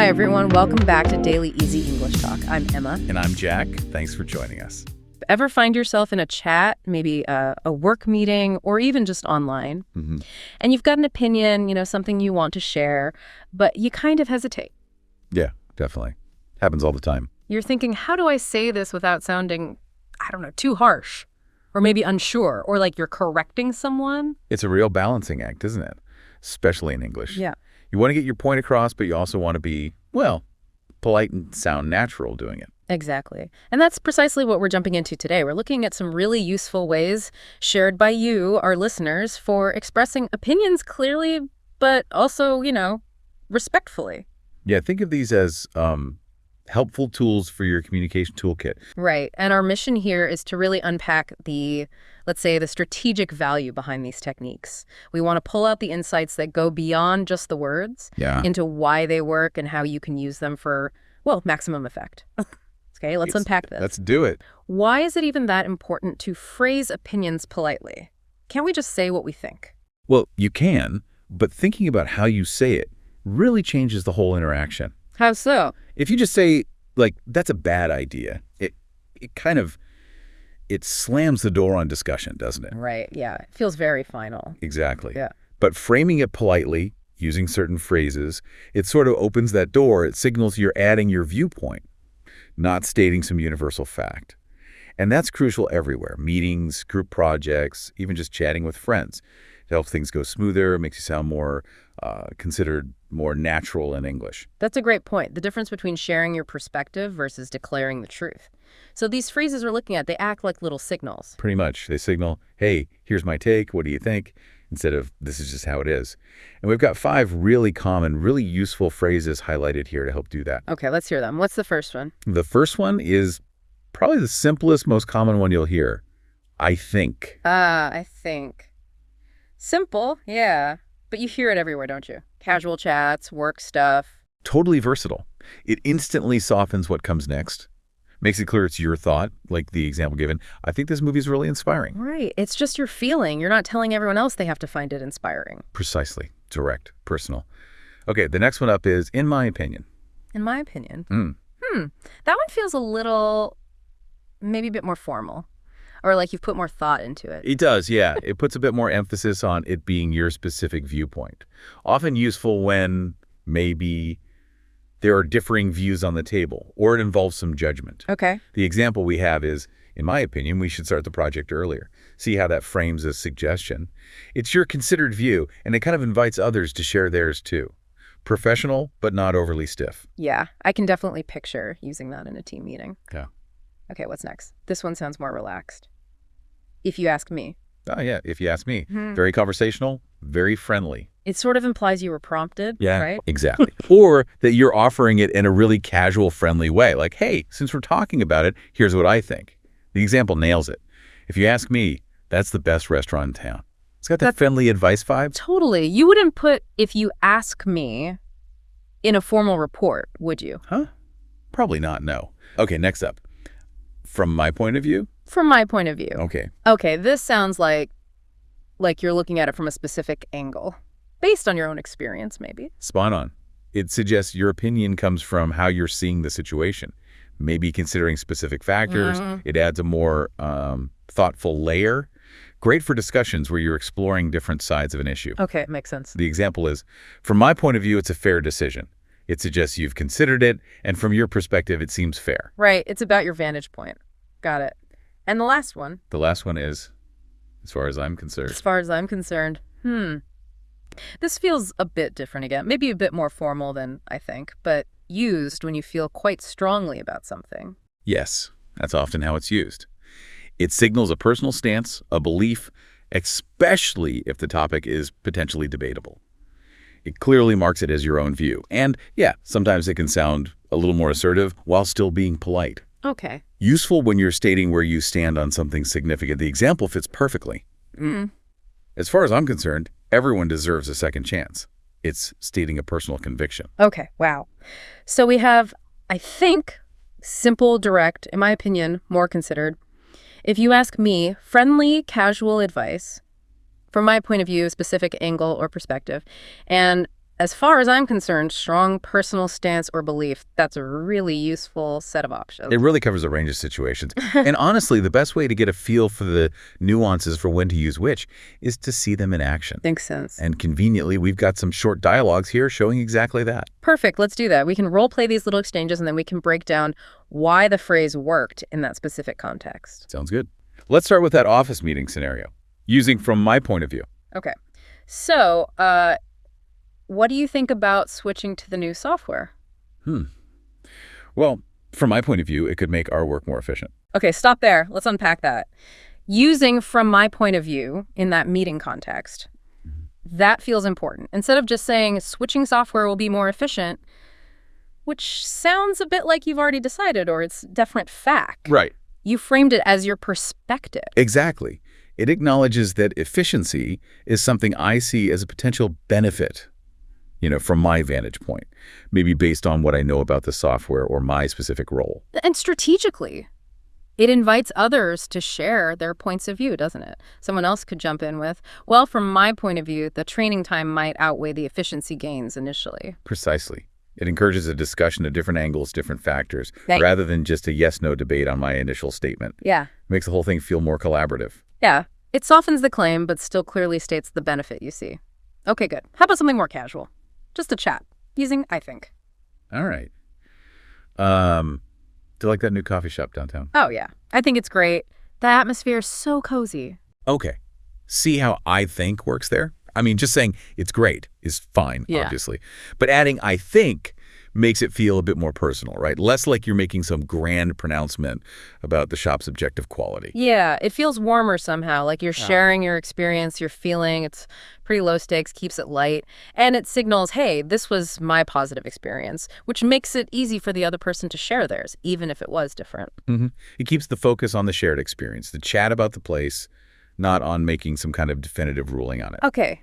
Hi, everyone. Welcome back to Daily Easy English Talk. I'm Emma. And I'm Jack. Thanks for joining us. Ever find yourself in a chat, maybe a work meeting, or even just online, and you've got an opinion, something you want to share, but you kind of hesitate? Yeah, definitely. Happens all the time. You're thinking, how do I say this without sounding, too harsh? Or maybe unsure, or like you're correcting someone? It's a real balancing act, isn't it? Especially in English. Yeah. You want to get your point across, but you also want to be, polite and sound natural doing it. Exactly. And that's precisely what we're jumping into today. We're looking at some really useful ways shared by you, our listeners, for expressing opinions clearly, but also, respectfully. Yeah, think of these as helpful tools for your communication toolkit. Right. And our mission here is to really unpack let's say, the strategic value behind these techniques. We want to pull out the insights that go beyond just the words into why they work and how you can use them for, maximum effect. Okay, let's unpack this. Let's do it. Why is it even that important to phrase opinions politely? Can't we just say what we think? Well, you can, but thinking about how you say it really changes the whole interaction. How so? If you just say, that's a bad idea, it slams the door on discussion, doesn't it? Right, yeah. It feels very final. Exactly. Yeah. But framing it politely, using certain phrases, it sort of opens that door. It signals you're adding your viewpoint, not stating some universal fact. And that's crucial everywhere. Meetings, group projects, even just chatting with friends. It helps things go smoother, makes you sound more considered more natural in English. That's a great point. The difference between sharing your perspective versus declaring the truth. So these phrases we're looking at, they act like little signals. Pretty much. They signal, hey, here's my take, what do you think? Instead of, this is just how it is. And we've got 5 really common, really useful phrases highlighted here to help do that. Okay, let's hear them. What's the first one? The first one is probably the simplest, most common one you'll hear. I think. I think. Simple, yeah. But you hear it everywhere, don't you? Casual chats, work stuff. Totally versatile. It instantly softens what comes next. Makes it clear it's your thought, like the example given. I think this movie is really inspiring. Right. It's just your feeling. You're not telling everyone else they have to find it inspiring. Precisely. Direct. Personal. Okay, the next one up is, in my opinion. In my opinion. That one feels a little, maybe a bit more formal. Or like you've put more thought into it. It does, yeah. It puts a bit more emphasis on it being your specific viewpoint. Often useful when maybe there are differing views on the table, or it involves some judgment. Okay. The example we have is, in my opinion, we should start the project earlier. See how that frames a suggestion. It's your considered view, and it kind of invites others to share theirs too. Professional, but not overly stiff. Yeah, I can definitely picture using that in a team meeting. Yeah. Okay, what's next? This one sounds more relaxed. If you ask me. Oh, yeah, if you ask me. Very conversational, very friendly. It sort of implies you were prompted, right? Exactly. Or that you're offering it in a really casual, friendly way. Like, hey, since we're talking about it, here's what I think. The example nails it. If you ask me, that's the best restaurant in town. It's got that friendly advice vibe. Totally. You wouldn't put, if you ask me, in a formal report, would you? Huh? Probably not, no. Okay, next up. From my point of view? From my point of view. Okay. Okay, this sounds like you're looking at it from a specific angle, based on your own experience, maybe. Spot on. It suggests your opinion comes from how you're seeing the situation, maybe considering specific factors. It adds a more thoughtful layer. Great for discussions where you're exploring different sides of an issue. Okay, makes sense. The example is, from my point of view, it's a fair decision. It suggests you've considered it, and from your perspective, it seems fair. Right. It's about your vantage point. Got it. And the last one? The last one is, as far as I'm concerned. As far as I'm concerned. This feels a bit different again. Maybe a bit more formal than I think, but used when you feel quite strongly about something. Yes, that's often how it's used. It signals a personal stance, a belief, especially if the topic is potentially debatable. It clearly marks it as your own view. And yeah, sometimes it can sound a little more assertive while still being polite. Okay. Useful when you're stating where you stand on something significant. The example fits perfectly. As far as I'm concerned, everyone deserves a second chance. It's stating a personal conviction. Okay, wow. So we have, I think, simple, direct, in my opinion, more considered. If you ask me, friendly, casual advice, from my point of view, specific angle or perspective, and as far as I'm concerned, strong personal stance or belief, that's a really useful set of options. It really covers a range of situations. And honestly, the best way to get a feel for the nuances for when to use which is to see them in action. Makes sense. And conveniently, we've got some short dialogues here showing exactly that. Perfect. Let's do that. We can role play these little exchanges, and then we can break down why the phrase worked in that specific context. Sounds good. Let's start with that office meeting scenario, using from my point of view. Okay. So, what do you think about switching to the new software? Well, from my point of view, it could make our work more efficient. Okay, stop there. Let's unpack that. Using from my point of view in that meeting context, that feels important. Instead of just saying switching software will be more efficient, which sounds a bit like you've already decided or it's definite fact. Right. You framed it as your perspective. Exactly. It acknowledges that efficiency is something I see as a potential benefit, from my vantage point, maybe based on what I know about the software or my specific role. And strategically, it invites others to share their points of view, doesn't it? Someone else could jump in with, well, from my point of view, the training time might outweigh the efficiency gains initially. Precisely. It encourages a discussion of different angles, different factors, Right. rather than just a yes-no debate on my initial statement. Yeah. Makes the whole thing feel more collaborative. Yeah. It softens the claim, but still clearly states the benefit you see. Okay, good. How about something more casual? Just a chat, using I think. All right. Do you like that new coffee shop downtown? Oh, yeah. I think it's great. The atmosphere is so cozy. Okay. See how I think works there? I mean, just saying it's great is fine, Yeah. obviously. But adding I think makes it feel a bit more personal, right? Less like you're making some grand pronouncement about the shop's objective quality. Yeah, it feels warmer somehow, like you're sharing your experience, your feeling. It's pretty low stakes, keeps it light. And it signals, hey, this was my positive experience, which makes it easy for the other person to share theirs, even if it was different. It keeps the focus on the shared experience, the chat about the place, not on making some kind of definitive ruling on it. Okay.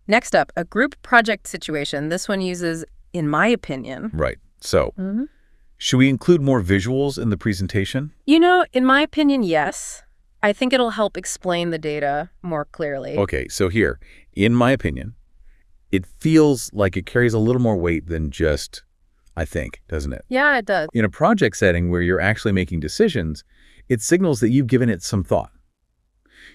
Next up, a group project situation. This one uses in my opinion. Right. So, should we include more visuals in the presentation? In my opinion, yes. I think it'll help explain the data more clearly. Okay, so here, in my opinion, it feels like it carries a little more weight than just, I think, doesn't it? Yeah, it does. In a project setting where you're actually making decisions, it signals that you've given it some thought.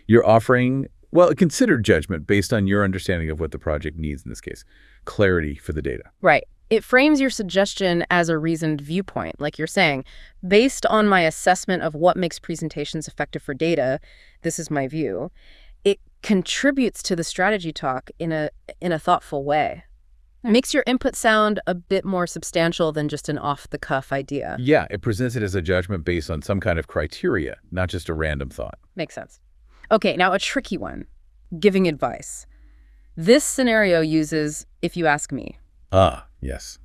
You're offering, a considered judgment based on your understanding of what the project needs in this case. Clarity for the data. Right. It frames your suggestion as a reasoned viewpoint, like you're saying. Based on my assessment of what makes presentations effective for data, this is my view. It contributes to the strategy talk in a thoughtful way. It makes your input sound a bit more substantial than just an off-the-cuff idea. Yeah, it presents it as a judgment based on some kind of criteria, not just a random thought. Makes sense. Okay, now a tricky one. Giving advice. This scenario uses, if you ask me. Ah, yes.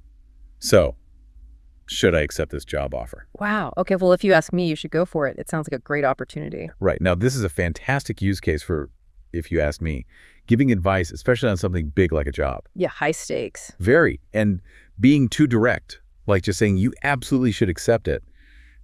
So, should I accept this job offer? Wow. Okay, well, if you ask me, you should go for it. It sounds like a great opportunity. Right. Now, this is a fantastic use case for, if you ask me, giving advice, especially on something big like a job. Yeah, high stakes. Very. And being too direct, like just saying you absolutely should accept it,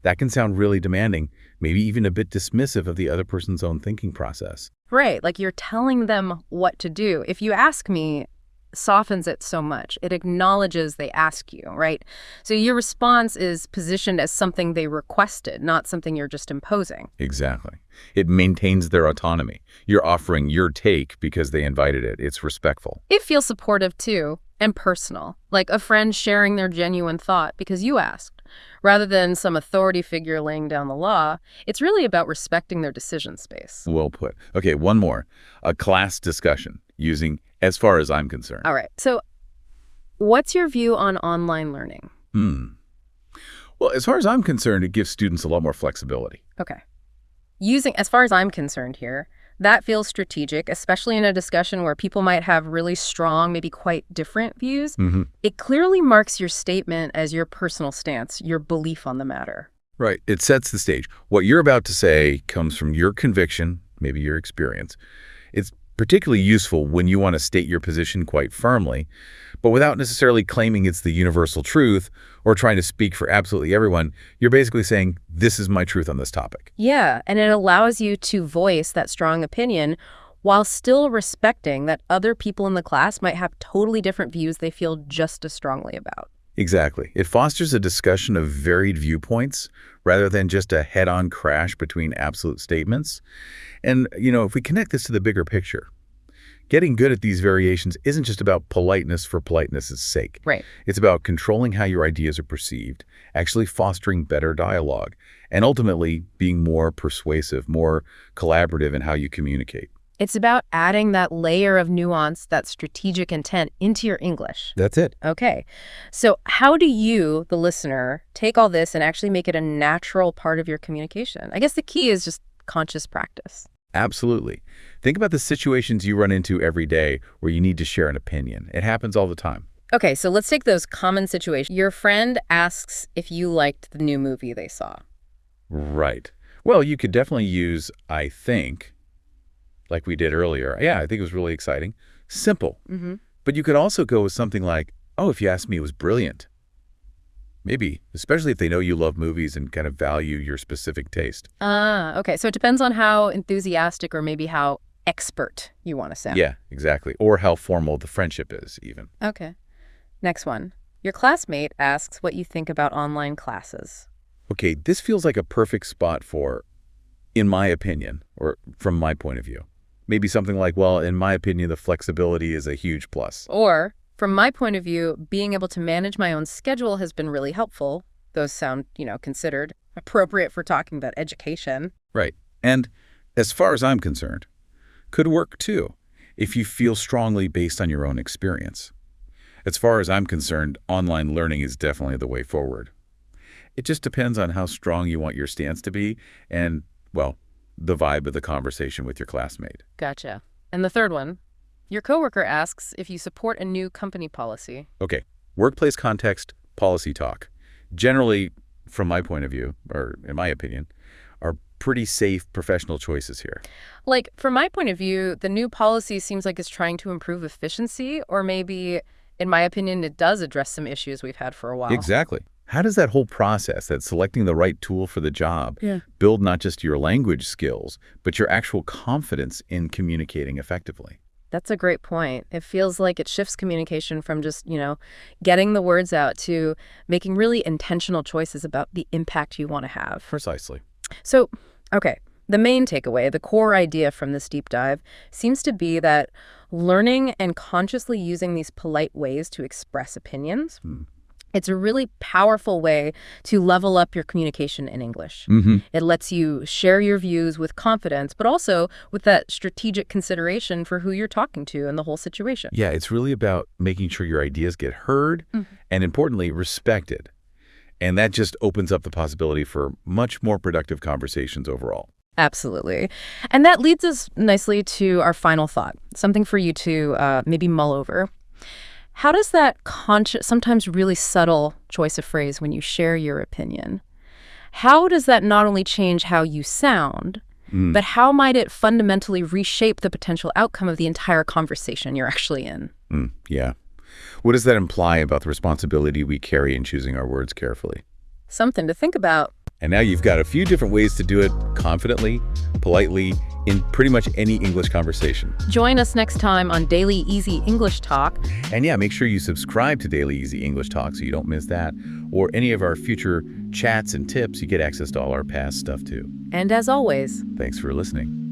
that can sound really demanding, maybe even a bit dismissive of the other person's own thinking process. Right, like you're telling them what to do. If you ask me, softens it so much. It acknowledges they ask you, right? So your response is positioned as something they requested, not something you're just imposing. Exactly. It maintains their autonomy. You're offering your take because they invited it. It's respectful. It feels supportive too, and personal, like a friend sharing their genuine thought because you asked. Rather than some authority figure laying down the law, it's really about respecting their decision space. Well put. Okay, one more. A class discussion using as far as I'm concerned. All right. So what's your view on online learning? Well, as far as I'm concerned, it gives students a lot more flexibility. Okay. Using, as far as I'm concerned here, that feels strategic, especially in a discussion where people might have really strong, maybe quite different views. It clearly marks your statement as your personal stance, your belief on the matter. Right. It sets the stage. What you're about to say comes from your conviction, maybe your experience. It's particularly useful when you want to state your position quite firmly, but without necessarily claiming it's the universal truth or trying to speak for absolutely everyone. You're basically saying, this is my truth on this topic. Yeah, and it allows you to voice that strong opinion while still respecting that other people in the class might have totally different views they feel just as strongly about. Exactly. It fosters a discussion of varied viewpoints rather than just a head-on crash between absolute statements. And, if we connect this to the bigger picture, getting good at these variations isn't just about politeness for politeness' sake. Right. It's about controlling how your ideas are perceived, actually fostering better dialogue, and ultimately being more persuasive, more collaborative in how you communicate. It's about adding that layer of nuance, that strategic intent into your English. That's it. Okay. So how do you, the listener, take all this and actually make it a natural part of your communication? I guess the key is just conscious practice. Absolutely. Think about the situations you run into every day where you need to share an opinion. It happens all the time. Okay, so let's take those common situations. Your friend asks if you liked the new movie they saw. Right. Well, you could definitely use "I think," like we did earlier. Yeah, I think it was really exciting. Simple. Mm-hmm. But you could also go with something like, "Oh, if you ask me, it was brilliant." Maybe, especially if they know you love movies and kind of value your specific taste. Okay. So it depends on how enthusiastic or maybe how expert you want to sound. Yeah, exactly. Or how formal the friendship is, even. Okay. Next one. Your classmate asks what you think about online classes. Okay, this feels like a perfect spot for, in my opinion, or from my point of view. Maybe something like, well, in my opinion, the flexibility is a huge plus. Or, from my point of view, being able to manage my own schedule has been really helpful. Those sound, considered appropriate for talking about education. Right. And as far as I'm concerned, could work too, if you feel strongly based on your own experience. As far as I'm concerned, online learning is definitely the way forward. It just depends on how strong you want your stance to be and, well, the vibe of the conversation with your classmate. Gotcha. And the third one, your coworker asks if you support a new company policy. Okay, workplace context, policy talk. Generally, from my point of view, or in my opinion, are pretty safe professional choices here. Like, from my point of view, the new policy seems like it's trying to improve efficiency, or maybe, in my opinion, it does address some issues we've had for a while. Exactly. How does that whole process, that selecting the right tool for the job, build not just your language skills, but your actual confidence in communicating effectively? That's a great point. It feels like it shifts communication from just, getting the words out to making really intentional choices about the impact you want to have. Precisely. So, okay, the main takeaway, the core idea from this deep dive seems to be that learning and consciously using these polite ways to express opinions, it's a really powerful way to level up your communication in English. Mm-hmm. It lets you share your views with confidence, but also with that strategic consideration for who you're talking to and the whole situation. Yeah, it's really about making sure your ideas get heard and, importantly, respected. And that just opens up the possibility for much more productive conversations overall. Absolutely. And that leads us nicely to our final thought, something for you to maybe mull over. How does that conscious, sometimes really subtle choice of phrase when you share your opinion, how does that not only change how you sound, but how might it fundamentally reshape the potential outcome of the entire conversation you're actually in? Yeah. What does that imply about the responsibility we carry in choosing our words carefully? Something to think about. And now you've got a few different ways to do it confidently, politely, in pretty much any English conversation. Join us next time on Daily Easy English Talk. And yeah, make sure you subscribe to Daily Easy English Talk so you don't miss that, or any of our future chats and tips. You get access to all our past stuff too. And as always, thanks for listening.